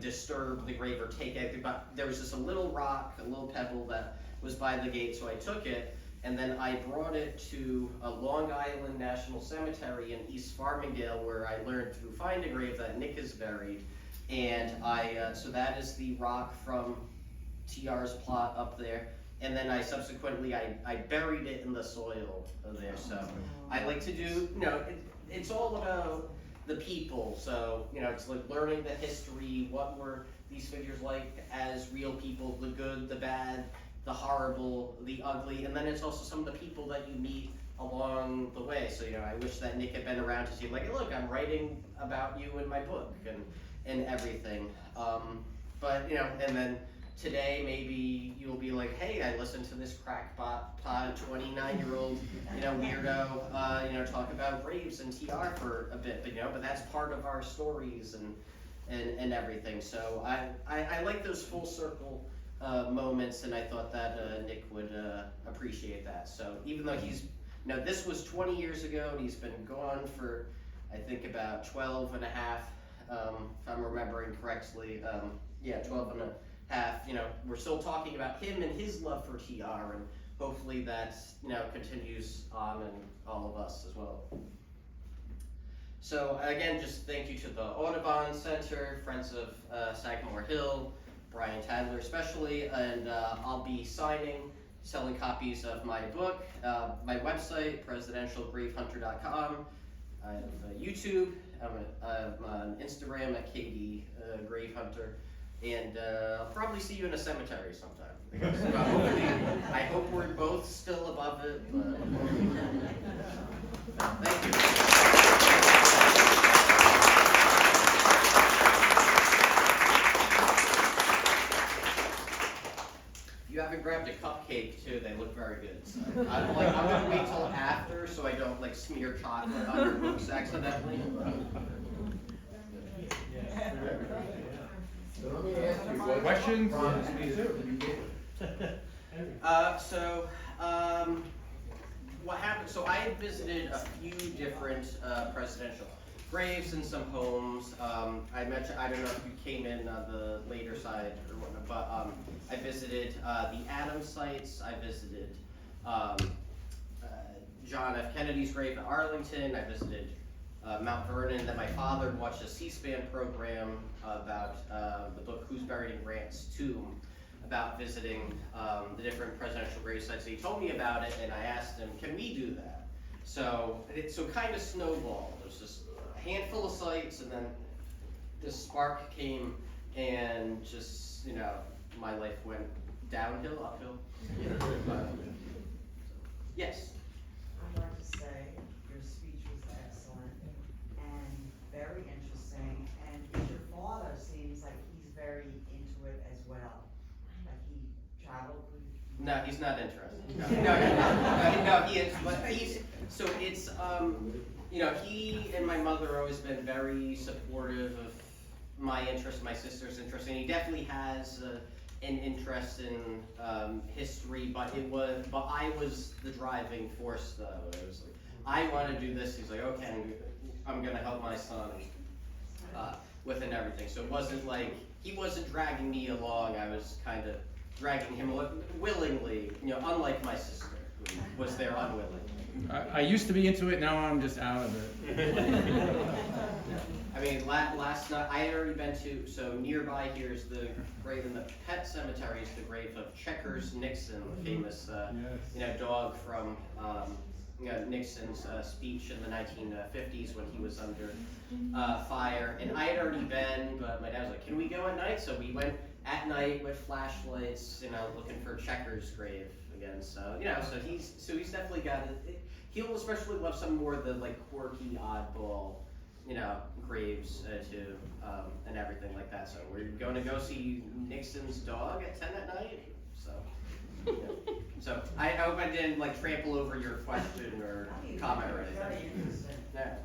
S4: disturb the grave or take anything, but there was just a little rock, a little pebble that was by the gate, so I took it, and then I brought it to Long Island National Cemetery in East Farmingdale, where I learned through Find a Grave that Nick is buried. And so that is the rock from TR's plot up there. and then I subsequently, I buried it in the soil there, so I like to do, it's all about the people, so, it's like learning the history, what were these figures like as real people, the good, the bad, the horrible, the ugly, and then it's also some of the people that you meet along the way. So, I wish that Nick had been around to see, like, look, I'm writing about you in my book and everything. But, and then today maybe you'll be like, hey, I listened to this crackpot 29-year-old, weirdo, talk about graves and TR for a bit, but that's part of our stories and everything. So I like those full circle moments, and I thought that Nick would appreciate that. So even though this was 20 years ago, and he's been gone for, I think, about 12 and a half, if I'm remembering correctly, 12 and a half, we're still talking about him and his love for TR, and hopefully that, continues on in all of us as well. So again, just thank you to the Audubon Center, Friends of Sagamore Hill, Brian Tadler especially, and I'll be selling copies of my book, my website, presidentialgravehunter.com. I have YouTube, I'm on Instagram at KD Gravehunter, and I'll probably see you in a cemetery sometime. Because, I hope we're both still above it, but thank you. You haven't grabbed a cupcake too, they look very good. So I'm gonna wait till after so I don't smear chocolate on your books accidentally.
S6: So let me ask you, what
S7: Questions?
S4: What happened, so I had visited a few different presidential graves and some homes. I mentioned, I don't know if you came in on the later side or whatnot, but I visited the Adams sites. I visited John F. Kennedy's grave in Arlington. I visited Mount Vernon. Then my father watched a C-SPAN program about the book Who's Buried in Grant's Tomb, about visiting the different presidential grave sites. So he told me about it, and I asked him, can we do that? So it kind of snowballed. There's just a handful of sites, and then this spark came, and just, my life went downhill, uphill. Yes?
S8: I'd like to say your speech was excellent and very interesting, and your father seems like he's very into it as well. Like he traveled with.
S4: No, he's not interested. No, he is, but so it's, he and my mother have always been very supportive of my interest, my sister's interest, and he definitely has an interest in history, but I was the driving force though. It was like, I want to do this. He's like, okay, I'm gonna help my son with and everything. So it wasn't like, he wasn't dragging me along, I was kind of dragging him willingly, unlike my sister, who was there unwilling.
S7: I used to be into it, now I'm just out of it.
S4: I mean, last night, I had already been to, so nearby here's the grave in the Pet Cemetery, is the grave of Checkers Nixon, the famous, dog from, Nixon's speech in the 1950s when he was under fire. And I had already been, but my dad was like, can we go at night? So we went at night with flashlights, looking for Checkers' grave again. So, so he's definitely got it. He'll especially love some more of the quirky, oddball, graves too, and everything like that. So we're going to go see Nixon's dog at 10 at night. So, so I hope I didn't trample over your question or comment or anything.
S8: Very interesting.
S4: Yeah.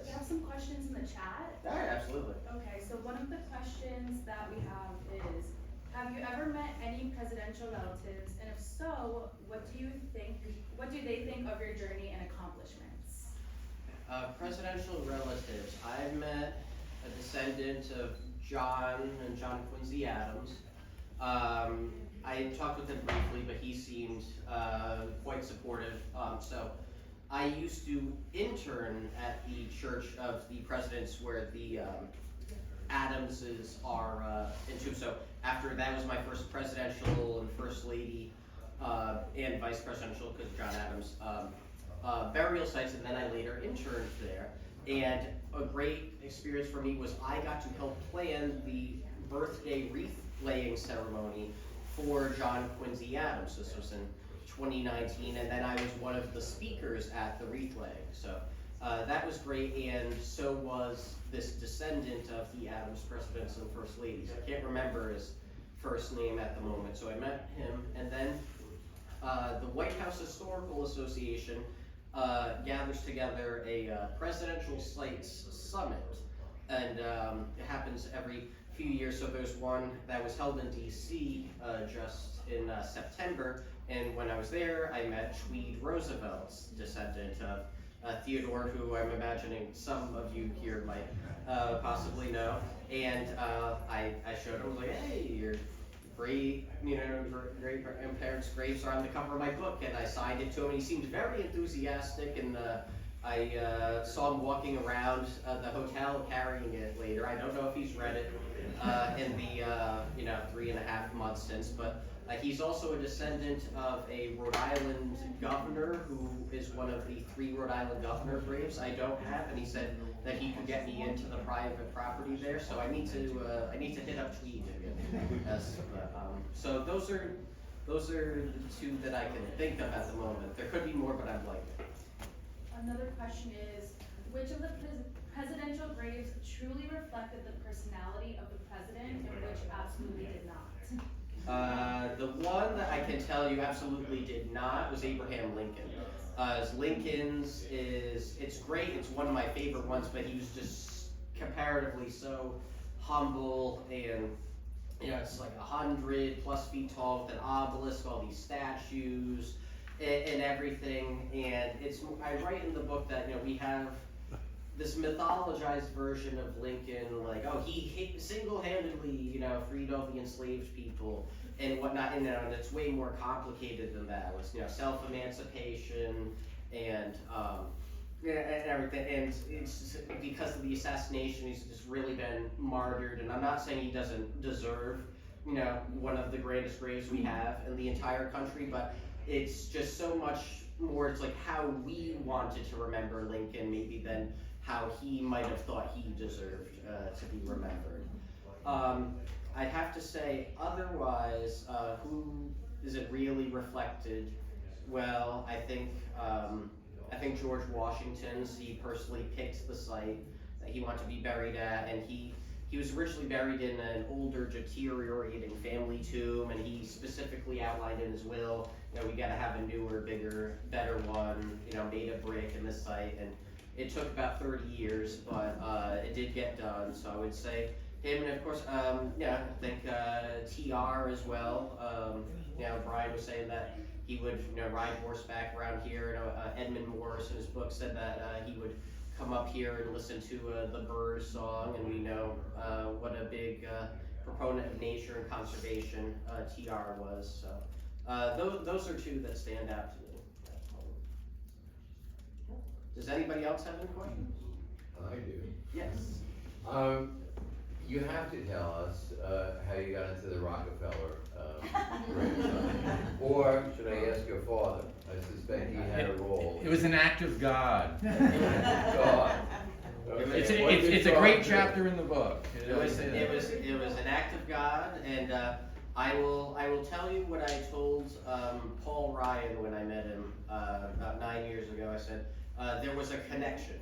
S1: We have some questions in the chat.
S4: Yeah, absolutely.
S1: Okay, so one of the questions that we have is, have you ever met any presidential relatives, and if so, what do they think of your journey and accomplishments?
S4: Presidential relatives. I met a descendant of John and John Quincy Adams. I talked with him briefly, but he seemed quite supportive. So I used to intern at the Church of the Presidents, where the Adams Adamses are into. So after that was my first presidential and first lady and vice presidential, because John Adams, burial sites, and then I later interned there. And a great experience for me was I got to help plan the birthday wreath laying ceremony for John Quincy Adams. This was in 2019, and then I was one of the speakers at the wreath laying. So that was great, and so was this descendant of the Adams presidents and first ladies. I can't remember his first name at the moment, so I met him. And then the White House Historical Association gathers together a presidential sites summit, and it happens every few years. So there's one that was held in DC just in September, and when I was there I met Tweed Roosevelt's descendant of Theodore, who I'm imagining some of you here might possibly know. And I showed him, I was like, hey, your great grandparents' graves are on the cover of my book, and I signed it to him, and he seemed very enthusiastic, and I saw him walking around the hotel carrying it later. I don't know if he's read it in the 3.5 months since, but he's also a descendant of a Rhode Island governor who is one of the 3 Rhode Island governor graves I don't have, and he said that he could get me into the private property there. So I need to hit up Tweed again. So those are the 2 that I can think of at the moment. There could be more, but I'm like.
S1: Another question is, which of the presidential graves truly reflected the personality of the president and which absolutely did not?
S4: The one that I can tell you absolutely did not was Abraham Lincoln. Lincoln's it's great, it's one of my favorite ones, but he was just comparatively so humble, and it's like 100+ feet tall with an obelisk, all these statues and everything. And I write in the book that we have this mythologized version of Lincoln, like, oh, he single-handedly, freed all the enslaved people and whatnot, and it's way more complicated than that. It was, self-emancipation and everything, and it's just, because of the assassination, he's just really been martyred. And I'm not saying he doesn't deserve, one of the greatest graves we have in the entire country, but it's just so much more, it's like how we wanted to remember Lincoln maybe than how he might have thought he deserved to be remembered. I'd have to say, otherwise, who is it really reflected? Well, I think George Washington's, he personally picked the site that he wanted to be buried at, and he was originally buried in an older, deteriorating family tomb, and he specifically outlined in his will, we gotta have a newer, bigger, better one, made of brick in this site. And it took about 30 years, but it did get done. So I would say him, and of course, I think TR as well. Brian was saying that he would, ride horseback around here. Edmund Morris in his book said that he would come up here and listen to the bird song, and we know what a big proponent of nature and conservation TR was. So those are 2 that stand out to me. Does anybody else have any questions?
S9: I do.
S4: Yes.
S9: You have to tell us how you got into the Rockefeller gravesite. Or should I ask your father? I suspect he had a role.
S7: It was an act of God.
S9: God. Okay.
S7: It's a great chapter in the book.
S4: It was an act of God, and I will tell you what I told Paul Ryan when I met him about 9 years ago. I said there was a connection.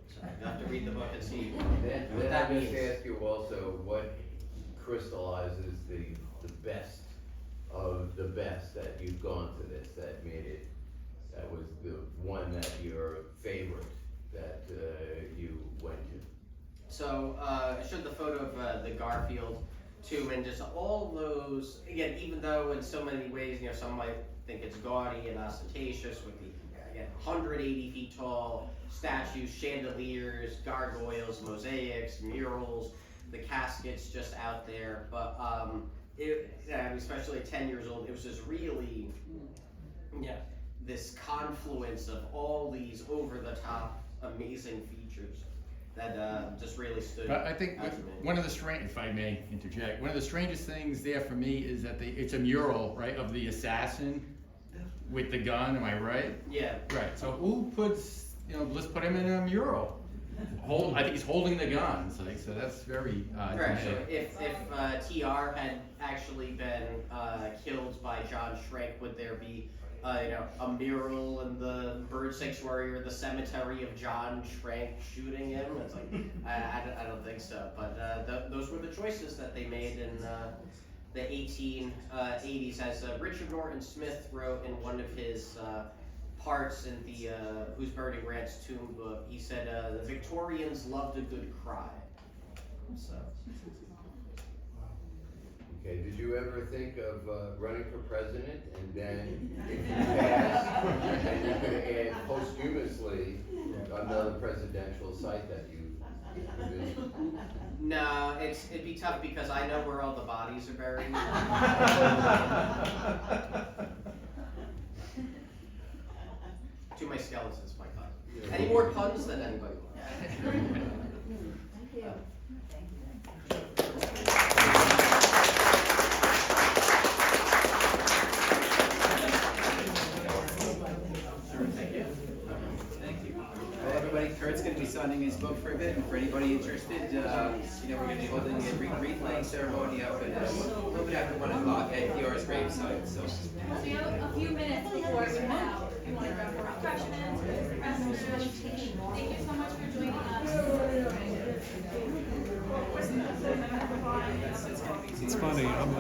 S4: So you have to read the book and see what
S9: Then
S4: that
S9: I
S4: means.
S9: just ask you also what crystallizes the best of the best that you've gone to this, that made it, that was the one that your favorite that you went to.
S4: So I showed the photo of the Garfield too, and just all those, again, even though in so many ways, some might think it's gaudy and ostentatious with the, again, 180 feet tall statues, chandeliers, gargoyles, mosaics, murals, the caskets just out there. But especially at 10 years old, it was just really, this confluence of all these over-the-top amazing features. that just really stood
S7: But I think
S4: out to me.
S7: one of the if I may interject, one of the strangest things there for me is that it's a mural, right, of the assassin with the gun, am I right?
S4: Yeah.
S7: Right, so who puts, let's put him in a mural. I think he's holding the gun, so that's very,
S4: Right, so
S7: dramatic.
S4: if TR had actually been killed by John Schrank, would there be a mural in the bird sanctuary or the cemetery of John Schrank shooting him? It's like, I don't think so, but those were the choices that they made in the 1880s. As Richard Norton Smith wrote in one of his parts in the Who's Buried in Grant's Tomb book, he said, the Victorians loved a good cry. So.
S9: Okay, did you ever think of running for president and then if you passed, and you could add posthumously another presidential site that you envisioned?
S4: No, it'd be tough because I know where all the bodies are buried. To my skeletons, my cousin. Any more puns than anybody wants?
S2: Thank you. Well, everybody, Kurt's going to be signing his book for a bit, and for anybody interested, we're going to be holding a Wreath Laying ceremony up at a little bit after 1 o'clock at PR's gravesite. So,
S1: We have a few minutes before we head out. If you want to grab a refreshment, thank you so much for joining us.
S10: It's funny, I'm